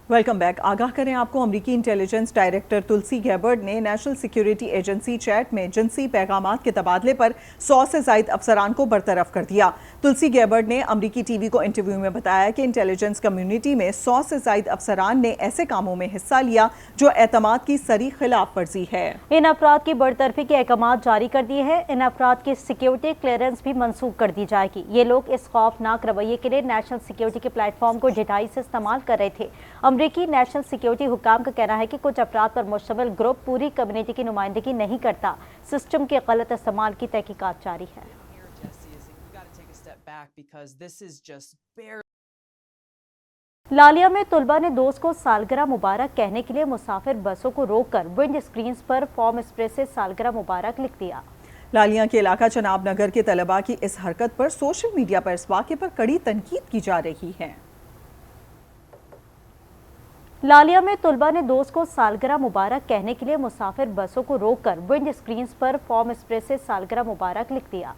Welcome back. आगाह करें आपको, अमरीकी इंटेलिजेंस डायरेक्टर तुलसी गैबर्ड ने नेशनल सिक्योरिटी एजेंसी चैट में जिनसी पैगामात के तबादले पर 100 से ज़ायद अफसरान को बरतरफ कर दिया। तुलसी गैबर्ड ने अमरीकी टीवी को इंटरव्यू में बताया कि इंटेलिजेंस कम्युनिटी में 100 से ज़ायद अफसरान ने ऐसे कामों में हिस्सा लिया जो एतमाद की सरी खिलाफ वर्जी है। इन अफराद की बरतरफी के अहकामात जारी कर दिए हैं। इन अफराद की सिक्योरिटी क्लियरेंस भी मनसूख कर दी जाएगी। ये लोग इस खौफनाक रवैये के लिए नेशनल सिक्योरिटी के प्लेटफॉर्म को ढिठाई से इस्तेमाल कर रहे थे। अमरीकी नेशनल सिक्योरिटी हुकाम का कहना है कि कुछ अफराद पर मुश्तमिल ग्रुप पूरी कम्युनिटी की नुमाइंदगी नहीं करता। सिस्टम के गलत इस्तेमाल की तहकीकात जारी है। लालिया में तुलबा ने दोस्त को सालगिरह मुबारक कहने के लिए मुसाफिर बसों को रोककर विंड स्क्रीन पर फॉर्म स्प्रे से सालगिरह मुबारक लिख दिया। लालिया के इलाका चनाब नगर के तलबा की इस हरकत पर सोशल मीडिया पर इस वाक़े पर कड़ी तनकीद की जा रही है। लालिया में तुलबा ने दोस्त को सालगिरह मुबारक कहने के लिए मुसाफिर बसों को रोककर विंड स्क्रीन पर फॉर्म स्प्रे से सालगिरह मुबारक लिख दिया।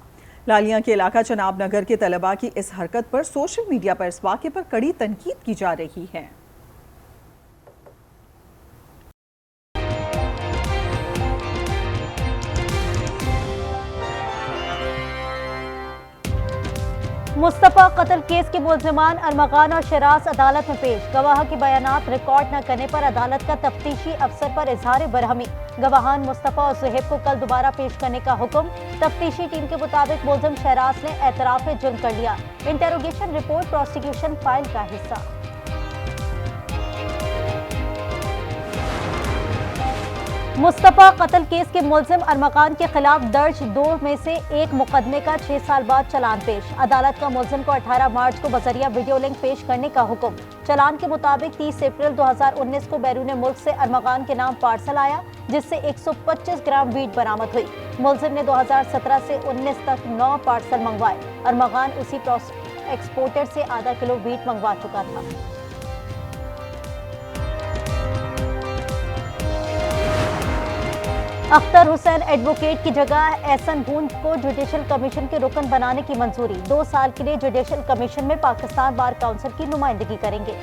लालिया के इलाका चनाब नगर के तलबा की इस हरकत पर सोशल मीडिया पर इस वाक़े पर कड़ी तनकीद की जा रही है। मुस्तफा कत्ल केस के मुल्जिमान अरमगान और शरास अदालत में पेश। गवाह के बयानात रिकॉर्ड न करने पर अदालत का तफ्तीशी अफसर पर इजहार बरहमी। गवाहान मुस्तफा और सुहेब को कल दोबारा पेश करने का हुक्म। तफ्तीशी टीम के मुताबिक मुल्जिम शरास ने एतराफ जुर्म कर लिया। इंटेरोगेशन रिपोर्ट प्रोसिक्यूशन फाइल का हिस्सा। मुस्तफा कत्ल केस के मुल्जिम अरमगान के खिलाफ दर्ज 2 में से एक मुकदमे का 6 साल बाद चलान पेश। अदालत का मुल्जिम को 18 मार्च को बजरिया वीडियो लिंक पेश करने का हुक्म। चलान के मुताबिक 30 अप्रैल 2019 को बैरून मुल्क से अरमगान के नाम पार्सल आया, जिससे 125 ग्राम वीट बरामद हुई। मुल्जिम ने 2017 से 19 तक 9 पार्सल मंगवाए। अरमगान उसी एक्सपोर्टर से आधा किलो वीट मंगवा चुका था। अख्तर हुसैन एडवोकेट की जगह एहसन गूंज को जुडिशल कमीशन के रुकन बनाने की मंजूरी। 2 साल के लिए जुडिशल कमीशन में पाकिस्तान बार काउंसिल की नुमाइंदगी करेंगे।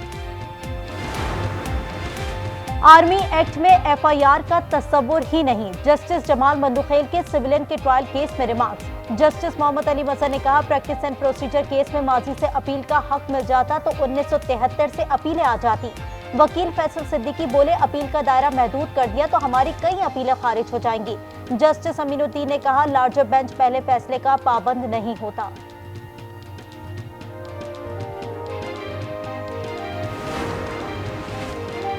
आर्मी एक्ट में एफआईआर का तस्वुर ही नहीं। जस्टिस जमाल मंदुखेल के सिविलियन के ट्रायल केस में रिमार्क्स। जस्टिस मोहम्मद अली मसर ने कहा, प्रैक्टिस एंड प्रोसीजर केस में माजी से अपील का हक मिल जाता तो 1973 से अपीलें आ जाती। वकील फैसल सिद्दीकी बोले, अपील का दायरा महदूद कर दिया तो हमारी कई अपीलें खारिज हो जाएंगी। जस्टिस अमीनुद्दीन ने कहा, लार्जर बेंच पहले फैसले का पाबंद नहीं होता।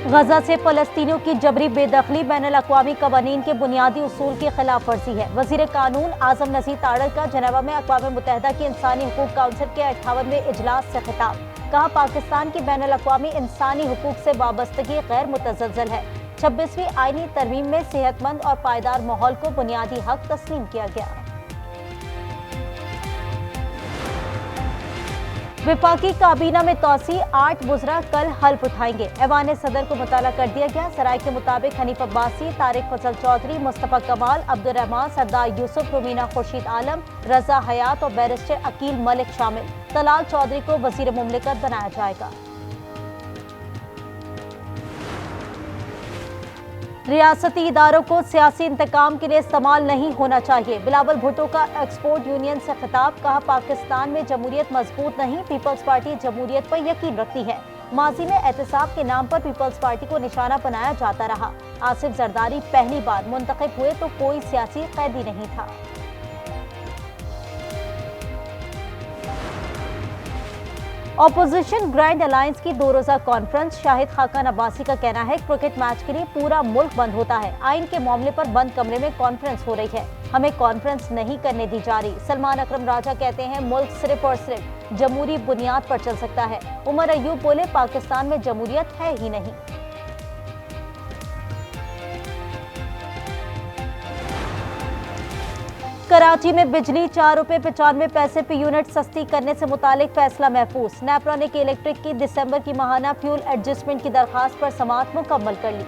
गजा से फलस्तीनियों की जबरी बेदखली बैनुल-अक़वामी कवानीन के बुनियादी उसूल की खिलाफ वर्जी है। वजीर कानून आजम नज़ीर तारड़ का जेनेवा में अक़वाम मुत्तहिदा की इंसानी हुकूक काउंसिल के 58वें इजलास से खिताब। कहा, पाकिस्तान की बैनुल-अक़वामी इंसानी हुकूक से वाबस्तगी गैर मुतज़लज़ल है। 26वीं आईनी तरमीम में सेहतमंद और पायदार माहौल को बुनियादी हक तस्लीम किया गया। विफाकी काबीना में तौसी, 8 वुज़रा कल हल्फ उठाएंगे। ऐवान सदर को मुताला कर दिया गया। सराय के मुताबिक हनीफ अब्बासी, तारिक फजल चौधरी, मुस्तफ़ा कमाल, अब्दुल रहमान, सरदार यूसुफ, रुमीना खुर्शीद आलम, रजा हयात और बैरिस्टर अकील मलिक शामिल। तलाल चौधरी को वजीर मुमलिकत बनाया जाएगा। रियासती इदारों को सियासी इंतकाम के लिए इस्तेमाल नहीं होना चाहिए। बिलावल भुट्टो का एक्सपोर्ट यूनियन से खिताब। कहा, पाकिस्तान में जमहूरियत मजबूत नहीं, पीपल्स पार्टी जमहूरियत पर यकीन रखती है। माजी में एहतसाब के नाम पर पीपल्स पार्टी को निशाना बनाया जाता रहा। आसिफ जरदारी पहली बार मुंतखब हुए तो कोई सियासी कैदी नहीं था। ऑपोजिशन ग्रैंड अलायंस की 2 रोज़ा कॉन्फ्रेंस। शाहिद खाकान अब्बासी का कहना है, क्रिकेट मैच के लिए पूरा मुल्क बंद होता है। आइन के मामले पर बंद कमरे में कॉन्फ्रेंस हो रही है, हमें कॉन्फ्रेंस नहीं करने दी जा रही। सलमान अकरम राजा कहते हैं, मुल्क सिर्फ और सिर्फ जमहूरी बुनियाद पर चल सकता है। उमर अयूब बोले, पाकिस्तान में जमहूरियत है ही नहीं। कराची में बिजली 4 रुपये 95 पैसे पे यूनिट सस्ती करने से मुतालिक फैसला महफूज। नेपरा ने इलेक्ट्रिक की दिसंबर की माहाना फ्यूल एडजस्टमेंट की दरखास्त पर समाअत मुकम्मल कर ली।